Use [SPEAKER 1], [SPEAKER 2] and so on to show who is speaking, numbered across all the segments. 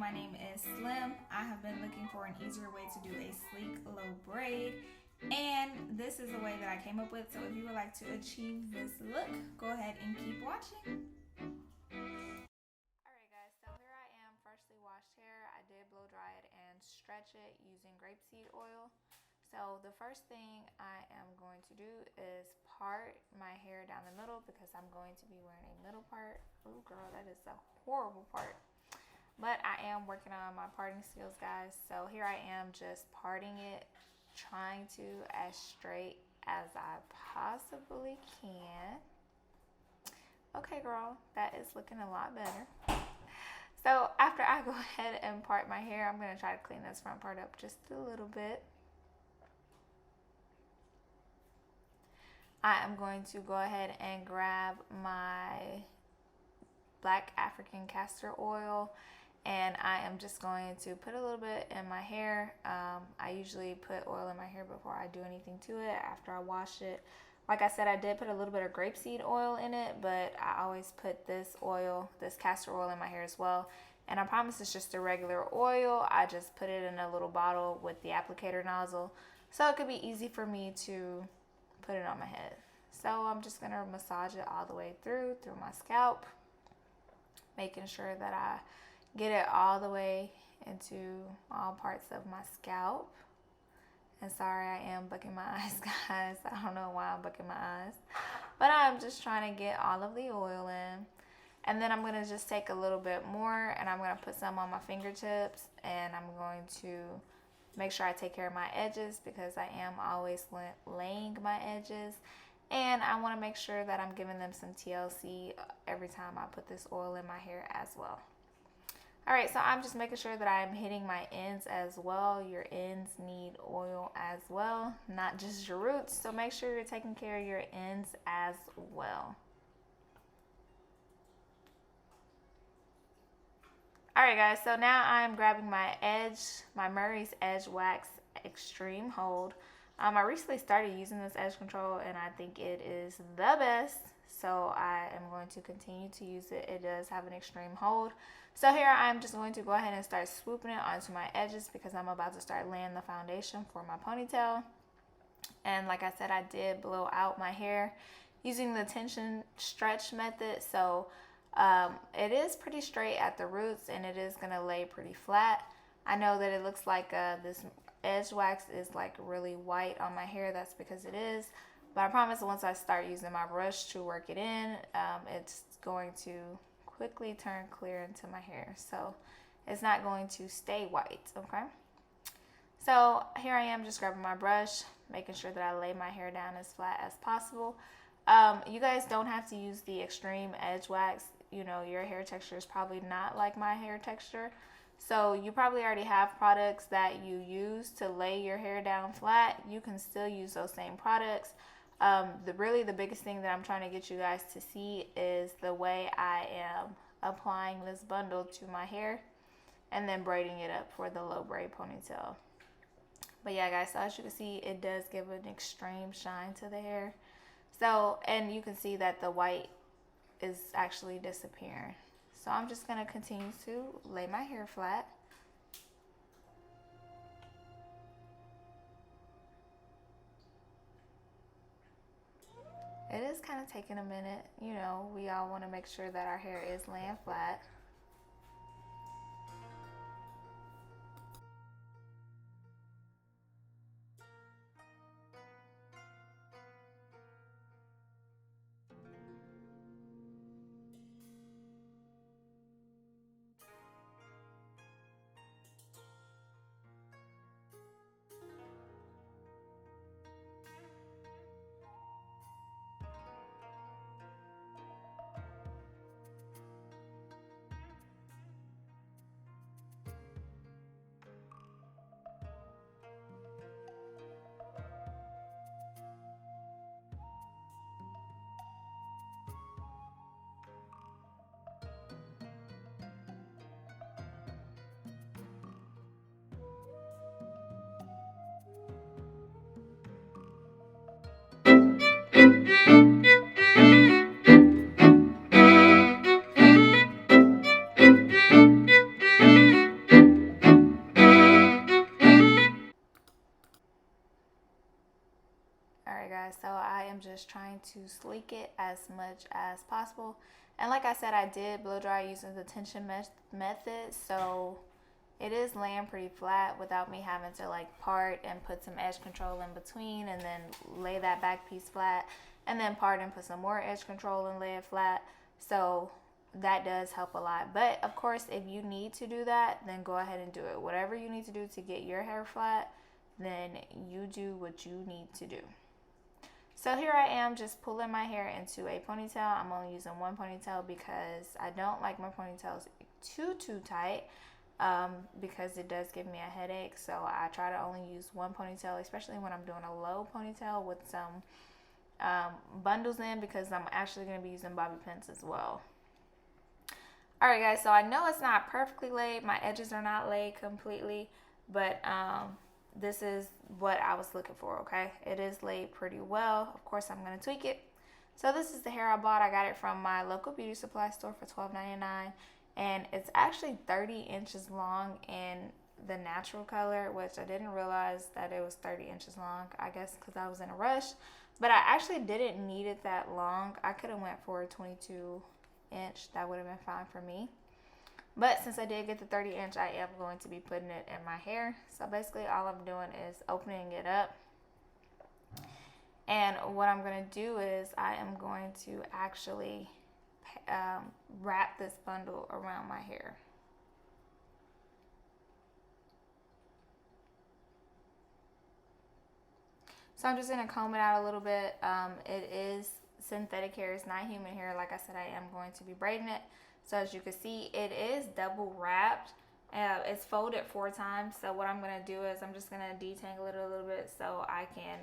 [SPEAKER 1] my name is Slim. I have been looking for an easier way to do a sleek low braid, and this is the way that I came up with. So if you would like to achieve this look, go ahead and keep watching. Alright guys, so here I am, freshly washed hair. I did blow dry it and stretch it using grapeseed oil. So the first thing I am going to do is part my hair down the middle because I'm going to be wearing a middle part. Oh girl, that is a horrible part. But I am working on my parting skills, guys. So here I am just parting it, trying to as straight as I possibly can. Okay girl, that is looking a lot better. So after I go ahead and part my hair, I'm going to try to clean this front part up just a little bit. I am going to go ahead and grab my black African castor oil, and I am just going to put a little bit in my hair. I usually put oil in my hair before I do anything to it after I wash it. Like I said, I did put a little bit of grapeseed oil in it, but I always put this oil, this castor oil, in my hair as well. And I promise it's just a regular oil. I just put it in a little bottle with the applicator nozzle, so it could be easy for me to put it on my head. So I'm just gonna massage it all the way through my scalp, making sure that I get it all the way into all parts of my scalp. And sorry, I am bucking my eyes, guys. I don't know why I'm bucking my eyes, but I'm just trying to get all of the oil in. And then I'm gonna just take a little bit more and I'm gonna put some on my fingertips, and I'm going to make sure I take care of my edges because I am always laying my edges, and I want to make sure that I'm giving them some TLC every time I put this oil in my hair as well. Alright, so I'm just making sure that I'm hitting my ends as well. Your ends need oil as well, not just your roots, so make sure you're taking care of your ends as well. Alright guys, so now I'm grabbing my Murray's Edgewax Extreme Hold. I recently started using this edge control and I think it is the best, so I am going to continue to use it. It does have an extreme hold. So here I'm just going to go ahead and start swooping it onto my edges because I'm about to start laying the foundation for my ponytail. And like I said, I did blow out my hair using the tension stretch method, so it is pretty straight at the roots and it is going to lay pretty flat. I know that it looks like this edge wax is like really white on my hair. That's because it is, but I promise once I start using my brush to work it in, it's going to quickly turn clear into my hair, so it's not going to stay white. Okay, so here I am just grabbing my brush, making sure that I lay my hair down as flat as possible. You guys don't have to use the extreme edge wax. You know, your hair texture is probably not like my hair texture, so you probably already have products that you use to lay your hair down flat. You can still use those same products. The biggest thing that I'm trying to get you guys to see is the way I am applying this bundle to my hair and then braiding it up for the low braid ponytail. But yeah guys, so as you can see, it does give an extreme shine to the hair. So, and you can see that the white is actually disappearing. So I'm just going to continue to lay my hair flat. It is kind of taking a minute. You know, we all want to make sure that our hair is laying flat. just trying to sleek it as much as possible. And like I said, I did blow dry using the tension method, so it is laying pretty flat without me having to like part and put some edge control in between and then lay that back piece flat and then part and put some more edge control and lay it flat. So that does help a lot. But of course, if you need to do that, then go ahead and do it. Whatever you need to do to get your hair flat, then you do what you need to do. So here I am just pulling my hair into a ponytail. I'm only using one ponytail because I don't like my ponytails too tight, because it does give me a headache. So I try to only use one ponytail, especially when I'm doing a low ponytail with some bundles in, because I'm actually going to be using bobby pins as well. Alright guys, so I know it's not perfectly laid. My edges are not laid completely, but this is what I was looking for, okay? It is laid pretty well. Of course, I'm going to tweak it. So this is the hair I bought. I got it from my local beauty supply store for $12.99. And it's actually 30 inches long in the natural color, which I didn't realize that it was 30 inches long. I guess because I was in a rush. But I actually didn't need it that long. I could have went for a 22 inch. That would have been fine for me. But since I did get the 30 inch, I am going to be putting it in my hair. So basically all I'm doing is opening it up. And what I'm going to do is I am going to actually wrap this bundle around my hair. So I'm just going to comb it out a little bit. It is synthetic hair. It's not human hair. Like I said, I am going to be braiding it. So as you can see, it is double wrapped. It's folded 4 times. So what I'm going to do is I'm just going to detangle it a little bit so I can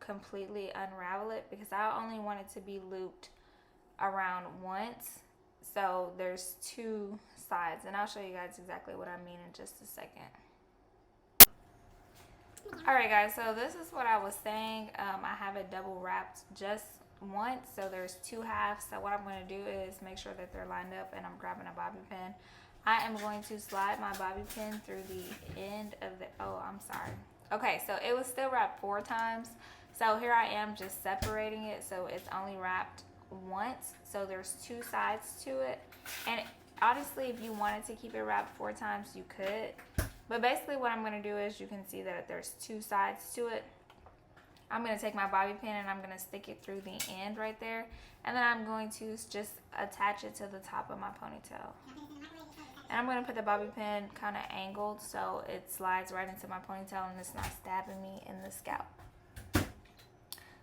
[SPEAKER 1] completely unravel it, because I only want it to be looped around once. So there's 2 sides, and I'll show you guys exactly what I mean in just a second. Alright guys, so this is what I was saying. I have it double wrapped just once, so there's 2 halves. So what I'm going to do is make sure that they're lined up, and I'm grabbing a bobby pin. I am going to slide my bobby pin through the end of the, oh, I'm sorry. Okay, so it was still wrapped 4 times. So here I am just separating it, so it's only wrapped once. So there's 2 sides to it. And honestly, if you wanted to keep it wrapped 4 times, you could. But basically what I'm going to do is, you can see that there's 2 sides to it. I'm going to take my bobby pin and I'm going to stick it through the end right there. And then I'm going to just attach it to the top of my ponytail. And I'm going to put the bobby pin kind of angled so it slides right into my ponytail and it's not stabbing me in the scalp.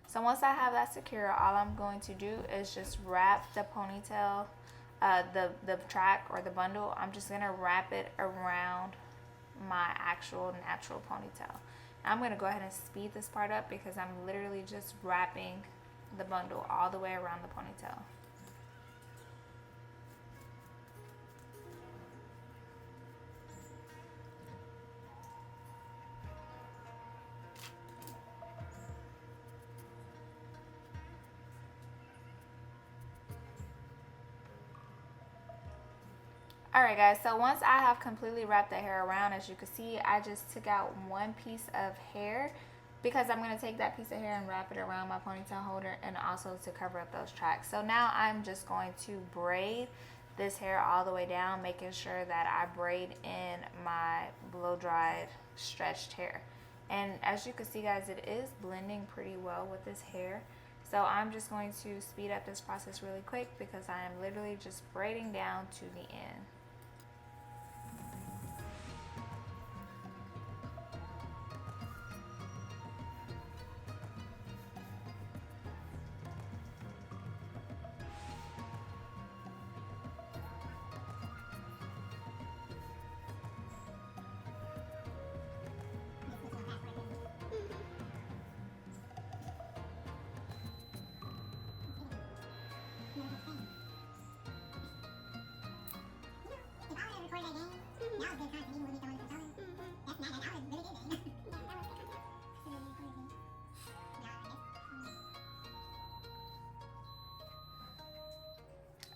[SPEAKER 1] So once I have that secure, all I'm going to do is just wrap the ponytail, the track or the bundle. I'm just going to wrap it around my actual natural ponytail. I'm going to go ahead and speed this part up because I'm literally just wrapping the bundle all the way around the ponytail. Alright guys, so once I have completely wrapped the hair around, as you can see, I just took out one piece of hair because I'm going to take that piece of hair and wrap it around my ponytail holder and also to cover up those tracks. So now I'm just going to braid this hair all the way down, making sure that I braid in my blow dried stretched hair. And as you can see guys, it is blending pretty well with this hair. So I'm just going to speed up this process really quick because I am literally just braiding down to the end.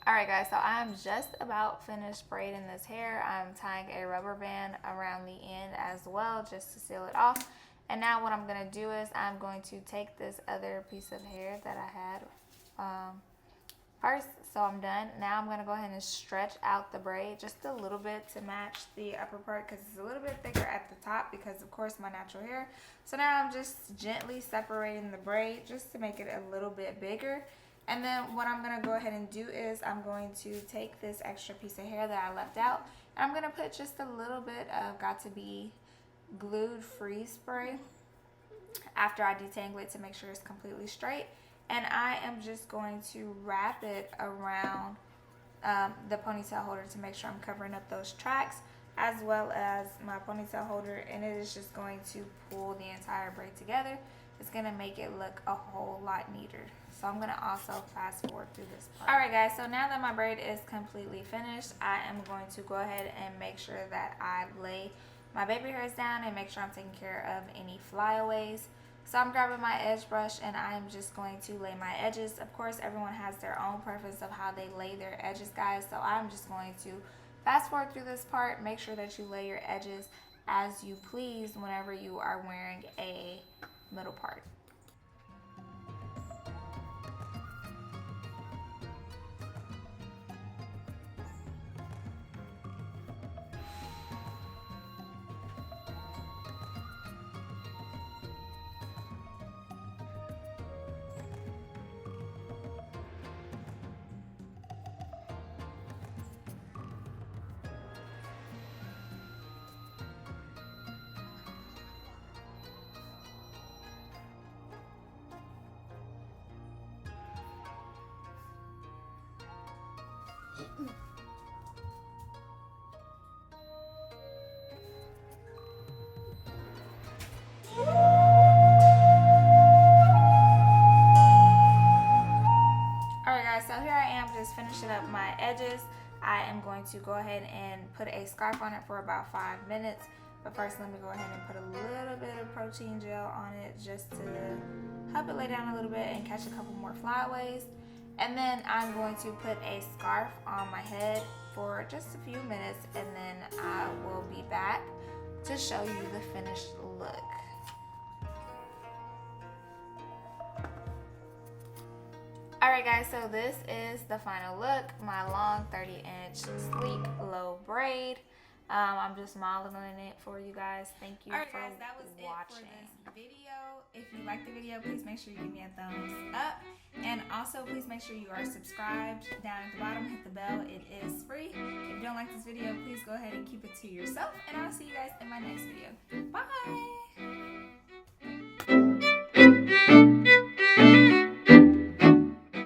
[SPEAKER 1] Alright guys, so I'm just about finished braiding this hair. I'm tying a rubber band around the end as well just to seal it off. And now what I'm going to do is I'm going to take this other piece of hair that I had first. So I'm done. Now I'm going to go ahead and stretch out the braid just a little bit to match the upper part, because it's a little bit thicker at the top because of course my natural hair. So now I'm just gently separating the braid just to make it a little bit bigger. And then what I'm going to go ahead and do is I'm going to take this extra piece of hair that I left out, and I'm going to put just a little bit of Got To Be glued freeze spray after I detangle it to make sure it's completely straight. And I am just going to wrap it around the ponytail holder to make sure I'm covering up those tracks, as well as my ponytail holder, and it is just going to pull the entire braid together. It's going to make it look a whole lot neater. So I'm going to also fast forward through this part. Alright guys, so now that my braid is completely finished, I am going to go ahead and make sure that I lay my baby hairs down and make sure I'm taking care of any flyaways. So I'm grabbing my edge brush and I'm just going to lay my edges. Of course, everyone has their own preference of how they lay their edges, guys. So I'm just going to fast forward through this part. Make sure that you lay your edges as you please whenever you are wearing a middle part. Alright guys, so here I am just finishing up my edges. I am going to go ahead and put a scarf on it for about 5 minutes. But first let me go ahead and put a little bit of protein gel on it just to help it lay down a little bit and catch a couple more flyaways. And then I'm going to put a scarf on my head for just a few minutes, and then I will be back to show you the finished look. Alright guys, so this is the final look. My long 30-inch sleek low braid. I'm just modeling it for you guys. Thank you for watching. Alright guys, that was it for this video. If you liked the video, please make sure you give me a thumbs up. And also, please make sure you are subscribed. Down at the bottom, hit the bell. It is free. If you don't like this video, please go ahead and keep it to yourself. And I'll see you guys in my next video. Bye!